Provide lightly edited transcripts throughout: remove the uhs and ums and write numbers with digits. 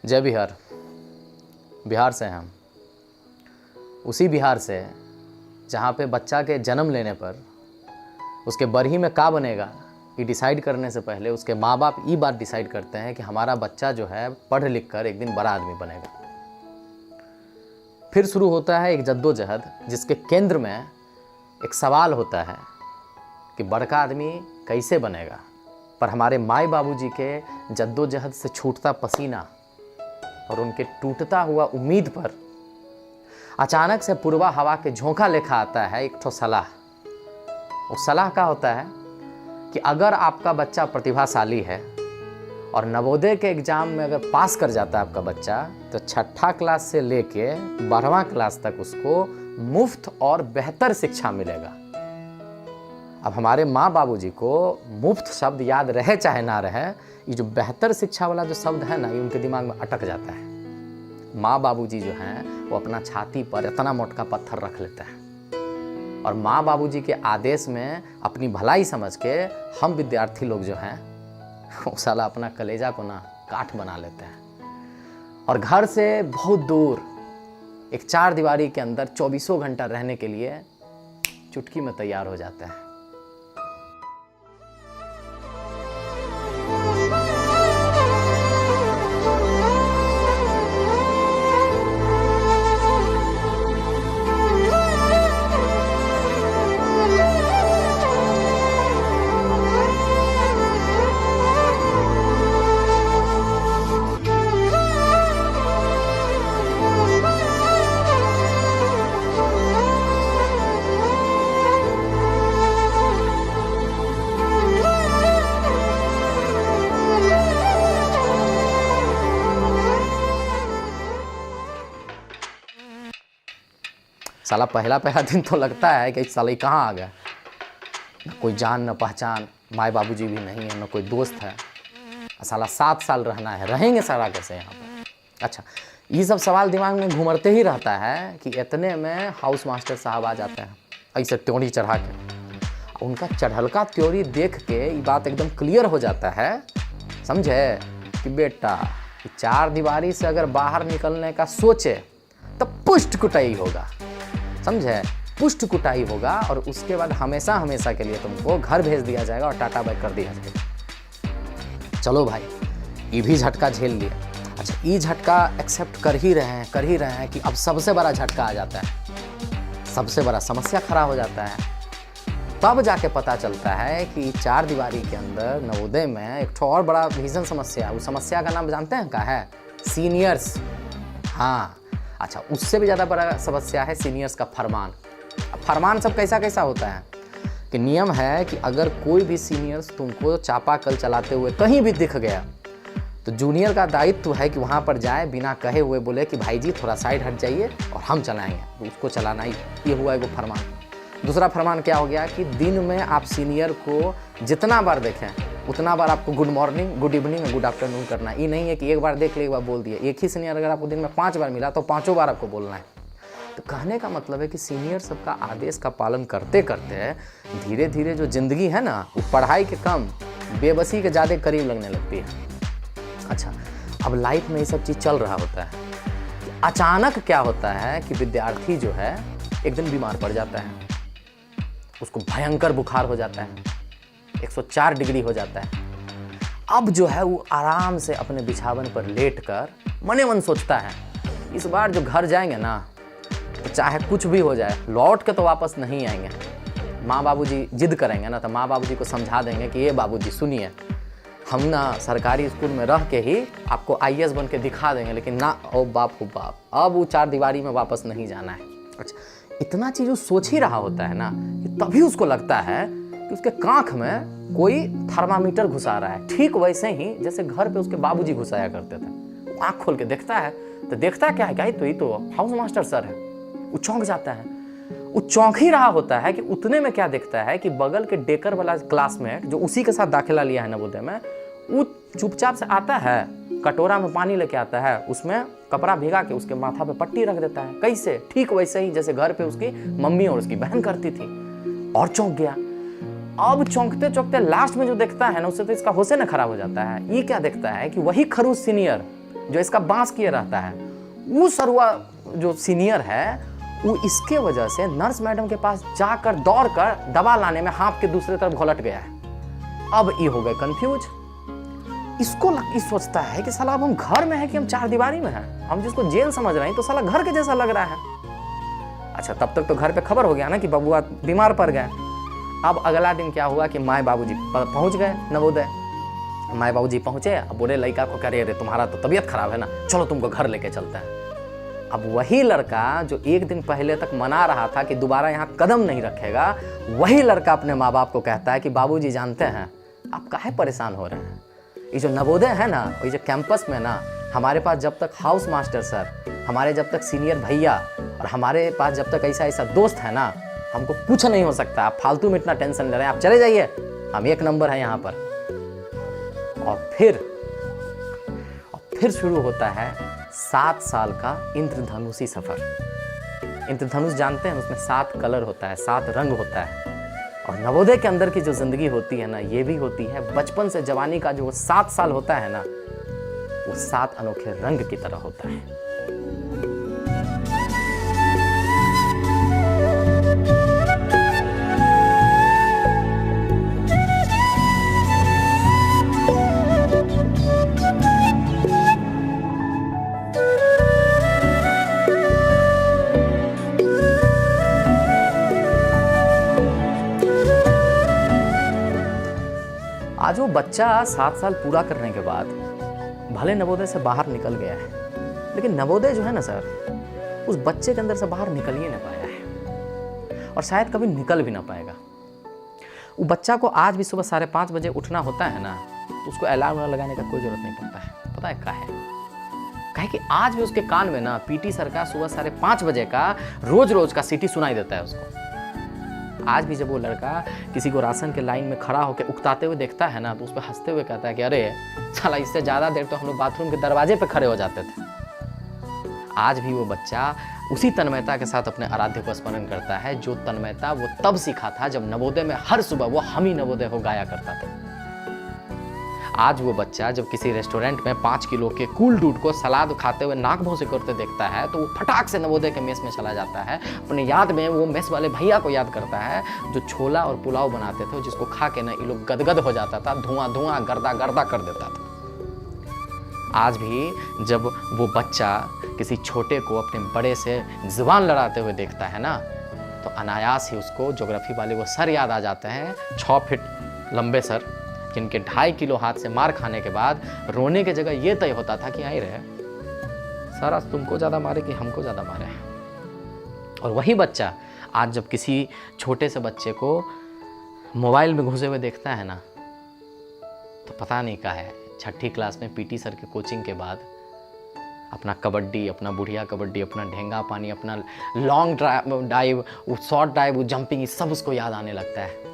जय बिहार। बिहार से हैं हम, उसी बिहार से जहाँ पे बच्चा के जन्म लेने पर उसके बरही में का बनेगा ये डिसाइड करने से पहले उसके माँ बाप ये बात डिसाइड करते हैं कि हमारा बच्चा जो है पढ़ लिख कर एक दिन बड़ा आदमी बनेगा। फिर शुरू होता है एक जद्दोजहद जिसके केंद्र में एक सवाल होता है कि बड़का आदमी कैसे बनेगा। पर हमारे माई बाबूजी के जद्दोजहद से छूटता पसीना और उनके टूटता हुआ उम्मीद पर अचानक से पूर्वा हवा के झोंका लेखा आता है एक ठो सलाह। उस सलाह का होता है कि अगर आपका बच्चा प्रतिभाशाली है और नवोदय के एग्ज़ाम में अगर पास कर जाता है आपका बच्चा, तो छठा क्लास से लेके 12वां क्लास तक उसको मुफ्त और बेहतर शिक्षा मिलेगा। अब हमारे माँ बाबूजी को मुफ्त शब्द याद रहे चाहे ना रहे, ये जो बेहतर शिक्षा वाला जो शब्द है ना, ये उनके दिमाग में अटक जाता है। माँ बाबूजी जो हैं वो अपना छाती पर इतना मोटा पत्थर रख लेते हैं और माँ बाबूजी के आदेश में अपनी भलाई समझ के हम विद्यार्थी लोग जो हैं वो साला अपना कलेजा को ना काठ बना लेते हैं और घर से बहुत दूर एक चार दीवारी के अंदर 24 घंटा रहने के लिए चुटकी में तैयार हो जाते हैं। साला पहला दिन तो लगता है कि साला कहाँ आ गया, न कोई जान न पहचान, माँ बाबूजी भी नहीं है, न कोई दोस्त है। साला 7 साल रहना है, रहेंगे सारा कैसे यहाँ पर। अच्छा, ये सब सवाल दिमाग में घूमते ही रहता है कि इतने में हाउस मास्टर साहब आ जाते हैं ऐसे त्योरी चढ़ा के। उनका चढ़लका त्योरी देख के ये बात एकदम क्लियर हो जाता है, समझे, कि बेटा 4 दीवारी से अगर बाहर निकलने का सोचे तो पुष्ट कुटाई होगा, समझे, पुष्ट कुटाई होगा और उसके बाद हमेशा हमेशा के लिए तुमको घर भेज दिया जाएगा और टाटा बाय कर दिया जाएगा। चलो भाई, ये भी झटका झेल लिया। अच्छा, ये झटका एक्सेप्ट कर ही रहे हैं कि अब सबसे बड़ा झटका आ जाता है, सबसे बड़ा समस्या खड़ा हो जाता है। तब जाके पता चलता है कि 4 दीवारी के अंदर नवोदय में एक ठो और बड़ा भीषण समस्या है। उस समस्या का नाम जानते हैं क्या है? सीनियर्स। हाँ, अच्छा, उससे भी ज़्यादा बड़ा समस्या है सीनियर्स का फरमान। फरमान सब कैसा होता है कि नियम है कि अगर कोई भी सीनियर्स तुमको चापाकल चलाते हुए कहीं भी दिख गया तो जूनियर का दायित्व है कि वहाँ पर जाए, बिना कहे हुए बोले कि भाई जी थोड़ा साइड हट जाइए और हम चलाएंगे, तो उसको चलाना ही। ये हुआ एक फरमान। दूसरा फरमान क्या हो गया कि दिन में आप सीनियर को जितना बार देखें उतना बार आपको good morning, good evening, good afternoon करना है। ये नहीं है कि एक बार देख ले, एक बार बोल दिए। एक ही सीनियर अगर आपको दिन में 5 बार मिला तो 5 बार आपको बोलना है। तो कहने का मतलब है कि सीनियर सबका आदेश का पालन करते करते धीरे धीरे जो जिंदगी है ना, वो पढ़ाई के कम बेबसी के ज़्यादा करीब लगने लगती है। अच्छा, अब लाइफ में ये सब चीज़ चल रहा होता है, अचानक क्या होता है कि विद्यार्थी जो है एक दिन बीमार पड़ जाता है, उसको भयंकर बुखार हो जाता है, 104 डिग्री हो जाता है। अब जो है वो आराम से अपने बिछावन पर लेटकर मने मन सोचता है इस बार जो घर जाएंगे ना तो चाहे कुछ भी हो जाए लौट के तो वापस नहीं आएंगे। माँ बाबूजी जिद करेंगे ना तो माँ बाबूजी को समझा देंगे कि ये बाबूजी सुनिए, हम ना सरकारी स्कूल में रह के ही आपको IAS बन के दिखा देंगे, लेकिन ना ओ बाप अब वो 4 दीवारी में वापस नहीं जाना है। अच्छा, इतना चीज़ वो सोच ही रहा होता है ना कि तभी उसको लगता है कि उसके कांख में कोई थर्मामीटर घुसा रहा है, ठीक वैसे ही जैसे घर पे उसके बाबूजी घुसाया करते थे। आँख खोल के देखता है तो देखता क्या है, क्या ये तो हाउस मास्टर सर है। वो चौंक जाता है। वो चौंक ही रहा होता है कि उतने में क्या देखता है कि बगल के डेकर वाला क्लासमेट जो उसी के साथ दाखिला लिया है नवोदय में, वो चुपचाप से आता है, कटोरा में पानी लेके आता है, उसमें कपड़ा भिगा के उसके माथा पे पट्टी रख देता है। कैसे? ठीक वैसे ही जैसे घर पे उसकी मम्मी और उसकी बहन करती थी। और चौंक गया। अब चौंकते चौंकते लास्ट में जो देखता है ना, उससे तो इसका होश न खराब हो जाता है। ये क्या देखता है कि वही खरूस सीनियर जो इसका बांस किए रहता है, वो सरुआ जो सीनियर है वो इसके वजह से नर्स मैडम के पास जाकर दौड़कर दवा लाने में हाँप के दूसरे तरफ घोलट गया है। अब ये हो गए कंफ्यूज। इसको सोचता है कि साला अब हम घर में है कि हम चार दीवारी में हैं। हम जिसको जेल समझ रहे हैं तो साला घर के जैसा लग रहा है। अच्छा, तब तक तो घर पे खबर हो गया ना कि बबुआ बीमार पड़ गए। अब अगला दिन क्या हुआ कि माए बाबूजी पहुंच गए नवोदय। माए बाबूजी पहुंचे, अब बोले लड़का को, कह रहे तुम्हारा तो तबीयत खराब है ना, चलो तुमको घर लेके चलते हैं। अब वही लड़का जो एक दिन पहले तक मना रहा था कि दोबारा यहाँ कदम नहीं रखेगा, वही लड़का अपने माँ बाप को कहता है कि बाबूजी जानते हैं आप काहे परेशान हो रहे हैं। ये जो नवोदय है ना, ये जो कैंपस में ना, हमारे पास जब तक हाउस मास्टर सर, हमारे जब तक सीनियर भैया और हमारे पास जब तक ऐसा ऐसा दोस्त है ना, हमको कुछ नहीं हो सकता। आप फालतू में इतना टेंशन ले रहे हैं, आप चले जाइए, हम एक नंबर है यहाँ पर। और फिर शुरू होता है 7 साल का इंद्रधनुषी सफर। इंद्रधनुष जानते हैं, उसमें 7 कलर होता है, 7 रंग होता है। और नवोदय के अंदर की जो जिंदगी होती है ना, ये भी होती है बचपन से जवानी का जो 7 साल होता है ना, वो 7 अनोखे रंग की तरह होता है। आज वो बच्चा 7 साल पूरा करने के बाद भले नवोदय से बाहर निकल गया है, लेकिन नवोदय जो है ना सर, उस बच्चे के अंदर से बाहर निकल ही नहीं पाया है और शायद कभी निकल भी ना पाएगा। वो बच्चा को आज भी सुबह 5:30 बजे उठना होता है ना, तो उसको अलार्म लगाने का कोई जरूरत नहीं पड़ता है। पता है काहे कि आज भी उसके कान में ना पीटी सर का सुबह 5:30 बजे का रोज का सीटी सुनाई देता है उसको। आज भी जब वो लड़का किसी को राशन के लाइन में खड़ा होकर उकताते हुए देखता है ना, तो उस पर हंसते हुए कहता है कि अरे साला, इससे ज़्यादा देर तो हम लोग बाथरूम के दरवाजे पे खड़े हो जाते थे। आज भी वो बच्चा उसी तन्मयता के साथ अपने आराध्य को स्मरण करता है, जो तन्मयता वो तब सीखा था जब नवोदय में हर सुबह वो हम ही नवोदय हो गाया करता था। आज वो बच्चा जब किसी रेस्टोरेंट में 5 किलो के कूल डूड को सलाद खाते हुए नाक भौं से करते देखता है, तो वो फटाक से नवोदय के मेस में चला जाता है। अपने याद में वो मेस वाले भैया को याद करता है जो छोला और पुलाव बनाते थे, जिसको खा के ना ये लोग गदगद हो जाता था, धुआं गर्दा कर देता था। आज भी जब वो बच्चा किसी छोटे को अपने बड़े से जुबान लड़ाते हुए देखता है ना, तो अनायास ही उसको ज्योग्राफी वाले वो सर याद आ जाते हैं, 6 फीट लंबे सर, जिनके 2.5 किलो हाथ से मार खाने के बाद रोने की जगह ये तय होता था कि आई रहे सर, आज तुमको ज़्यादा मारे कि हमको ज़्यादा मारे। और वही बच्चा आज जब किसी छोटे से बच्चे को मोबाइल में घुसे हुए देखता है ना, तो पता नहीं क्या है, 6ठी क्लास में पीटी सर के कोचिंग के बाद अपना कबड्डी, अपना बुढ़िया कबड्डी, अपना ढेंगा पानी, अपना लॉन्ग डाइव, वो शॉर्ट डाइव, वो जंपिंग, सब उसको याद आने लगता है।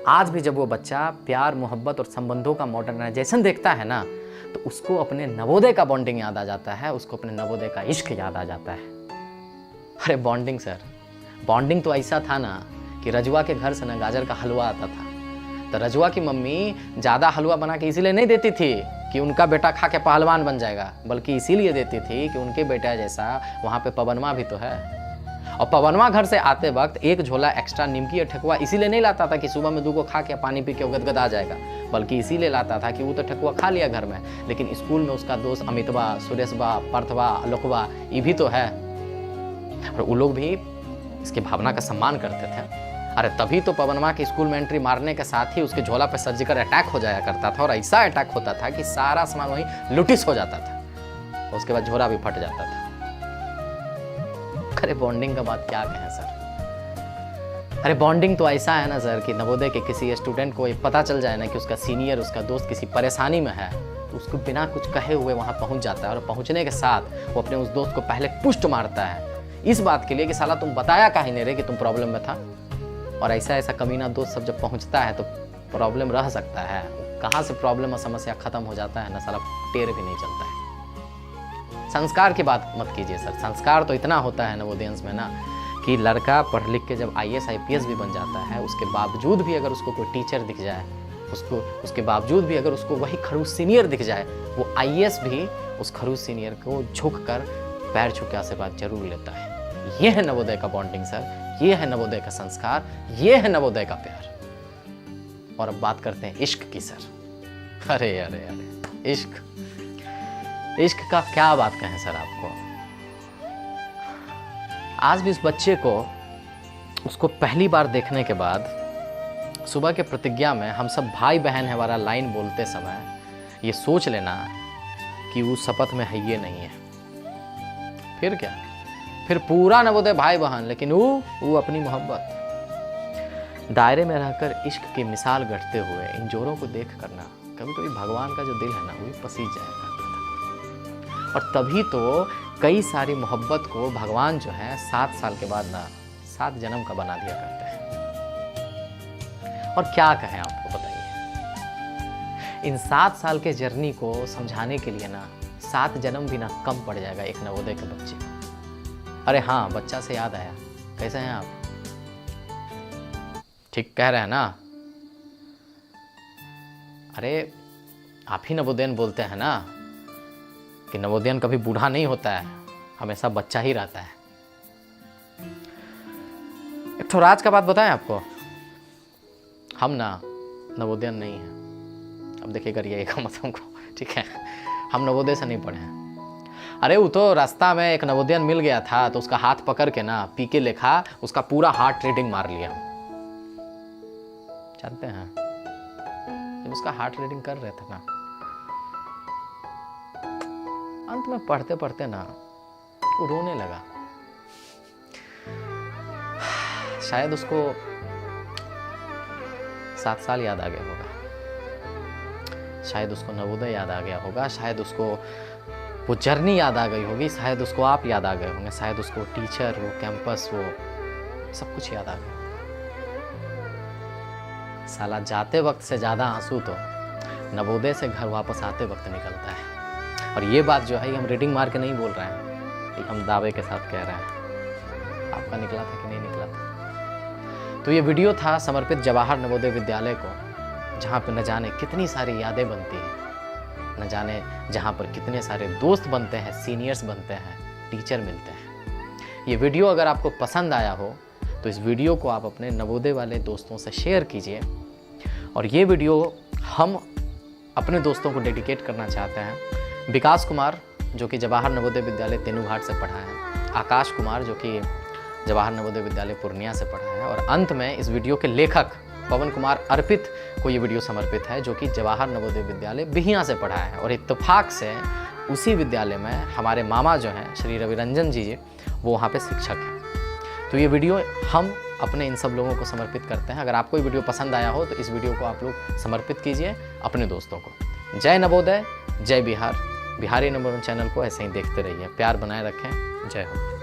आज भी जब वो बच्चा प्यार, मोहब्बत और संबंधों का मॉडर्नाइजेशन देखता है ना, तो उसको अपने नवोदय का बॉन्डिंग याद आ जाता है, उसको अपने नवोदय का इश्क याद आ जाता है। अरे बॉन्डिंग सर, बॉन्डिंग तो ऐसा था ना कि रजुआ के घर से ना गाजर का हलवा आता था, तो रजुआ की मम्मी ज़्यादा हलवा बना के इसीलिए नहीं देती थी कि उनका बेटा खा के पहलवान बन जाएगा, बल्कि इसीलिए देती थी कि उनके बेटा जैसा वहाँ पे पवनवा भी तो है। और पवनवा घर से आते वक्त एक झोला एक्स्ट्रा निमकी और ठेकुआ इसीलिए नहीं लाता था कि सुबह में 2 को खा के पानी पी के गदगद आ जाएगा, बल्कि इसीलिए लाता था कि वो तो ठेकुआ खा लिया घर में, लेकिन स्कूल में उसका दोस्त अमितवा, सुरेशवा, पार्थवा, अलोकवा, ये भी तो है, और वो लोग भी इसकी भावना का सम्मान करते थे। अरे तभी तो पवनवा के स्कूल में एंट्री मारने के साथ ही उसके झोला पर सर्जिकल अटैक हो जाया करता था, और ऐसा अटैक होता था कि सारा सामान वहीं लुटिस हो जाता था, और उसके बाद झोला भी फट जाता था। अरे बॉन्डिंग का बात क्या कहें सर। अरे बॉन्डिंग तो ऐसा है ना सर कि नवोदय के किसी स्टूडेंट को ये पता चल जाए ना कि उसका सीनियर, उसका दोस्त किसी परेशानी में है, तो उसको बिना कुछ कहे हुए वहाँ पहुँच जाता है, और पहुँचने के साथ वो अपने उस दोस्त को पहले पुष्ट मारता है इस बात के लिए कि साला तुम बताया काहे नहीं रे कि तुम प्रॉब्लम में था। और ऐसा कमीना दोस्त सब जब पहुँचता है तो प्रॉब्लम रह सकता है, कहाँ से प्रॉब्लम और समस्या खत्म हो जाता है ना, साला टेर भी नहीं चलता है। संस्कार की बात मत कीजिए सर, संस्कार तो इतना होता है नवोदयंस में ना कि लड़का पढ़ लिख के जब IAS IPS भी बन जाता है, उसके बावजूद भी अगर उसको कोई टीचर दिख जाए, उसके बावजूद भी अगर उसको वही खड़ूस सीनियर दिख जाए, वो आईएएस भी उस खड़ूस सीनियर को झुककर पैर छू के आशीर्वाद जरूर लेता है। ये है नवोदय का बॉन्डिंग सर, ये है नवोदय का संस्कार, ये है नवोदय का प्यार। और अब बात करते हैं इश्क की सर। अरे अरे अरे इश्क, इश्क का क्या बात कहें सर आपको। आज भी उस बच्चे को, उसको पहली बार देखने के बाद सुबह के प्रतिज्ञा में हम सब भाई बहन है वाला लाइन बोलते समय ये सोच लेना कि वो शपथ में है ये नहीं है। फिर क्या, फिर पूरा नवोदय भाई बहन, लेकिन वो अपनी मोहब्बत। दायरे में रहकर इश्क की मिसाल गढ़ते हुए इन जोरों को देख करना कभी कभी भगवान का जो दिल है ना वो पसीज जाया करता था। और तभी तो कई सारी मोहब्बत को भगवान जो है 7 साल के बाद ना 7 जन्म का बना दिया करते हैं। और क्या कहें आपको बताइए, इन 7 साल के जर्नी को समझाने के लिए ना 7 जन्म भी ना कम पड़ जाएगा एक नवोदय के बच्चे को। अरे हाँ, बच्चा से याद आया, कैसे हैं आप? ठीक कह रहे हैं ना? अरे आप ही नवोदयन बोलते हैं ना कि नवोदयन कभी बूढ़ा नहीं होता है, हमेशा बच्चा ही रहता है। एक तो राज का बात बताएं आपको, हम ना नवोदयन नहीं हैं। अब देखिए करिएगा मत हमको, ठीक है? हम नवोदय से नहीं पढ़े हैं। अरे वो तो रास्ता में एक नवोदयन मिल गया था तो उसका हाथ पकड़ के ना पी के लेखा उसका पूरा हार्ट रेटिंग मार लिया। जानते हैं जब उसका हार्ट रेटिंग कर रहे थे ना, अंत में पढ़ते पढ़ते ना वो रोने लगा। शायद उसको 7 साल याद आ गया होगा, शायद उसको नवोदय याद आ गया होगा, शायद उसको वो जर्नी याद आ गई होगी, शायद उसको आप याद आ गए होंगे, शायद उसको टीचर, वो कैंपस, वो सब कुछ याद आ गया। साला जाते वक्त से ज़्यादा आंसू तो नवोदय से घर वापस आते वक्त निकलता है। और ये बात जो है हम रेटिंग मार के नहीं बोल रहे हैं, ये हम दावे के साथ कह रहे हैं। आपका निकला था कि नहीं निकला था? तो ये वीडियो था समर्पित जवाहर नवोदय विद्यालय को, जहाँ पर न जाने कितनी सारी यादें बनती हैं, न जाने जहाँ पर कितने सारे दोस्त बनते हैं, सीनियर्स बनते हैं, टीचर मिलते हैं। ये वीडियो अगर आपको पसंद आया हो तो इस वीडियो को आप अपने नवोदय वाले दोस्तों से शेयर कीजिए। और ये वीडियो हम अपने दोस्तों को डेडिकेट करना चाहते हैं। विकास कुमार जो कि जवाहर नवोदय विद्यालय तेनूघाट से पढ़ा है, आकाश कुमार जो कि जवाहर नवोदय विद्यालय पूर्णिया से पढ़ा है, और अंत में इस वीडियो के लेखक पवन कुमार अर्पित को ये वीडियो समर्पित है जो कि जवाहर नवोदय विद्यालय बिहियां से पढ़ा है। और इत्तेफाक से उसी विद्यालय में हमारे मामा जो हैं श्री रविरंजन जी, वो वहाँ पे शिक्षक हैं। तो ये वीडियो हम अपने इन सब लोगों को समर्पित करते हैं। अगर आपको ये वीडियो पसंद आया हो तो इस वीडियो को आप लोग समर्पित कीजिए अपने दोस्तों को। जय नवोदय, जय बिहार। बिहारी नंबर 1 चैनल को ऐसे ही देखते रहिए, प्यार बनाए रखें। जय हो।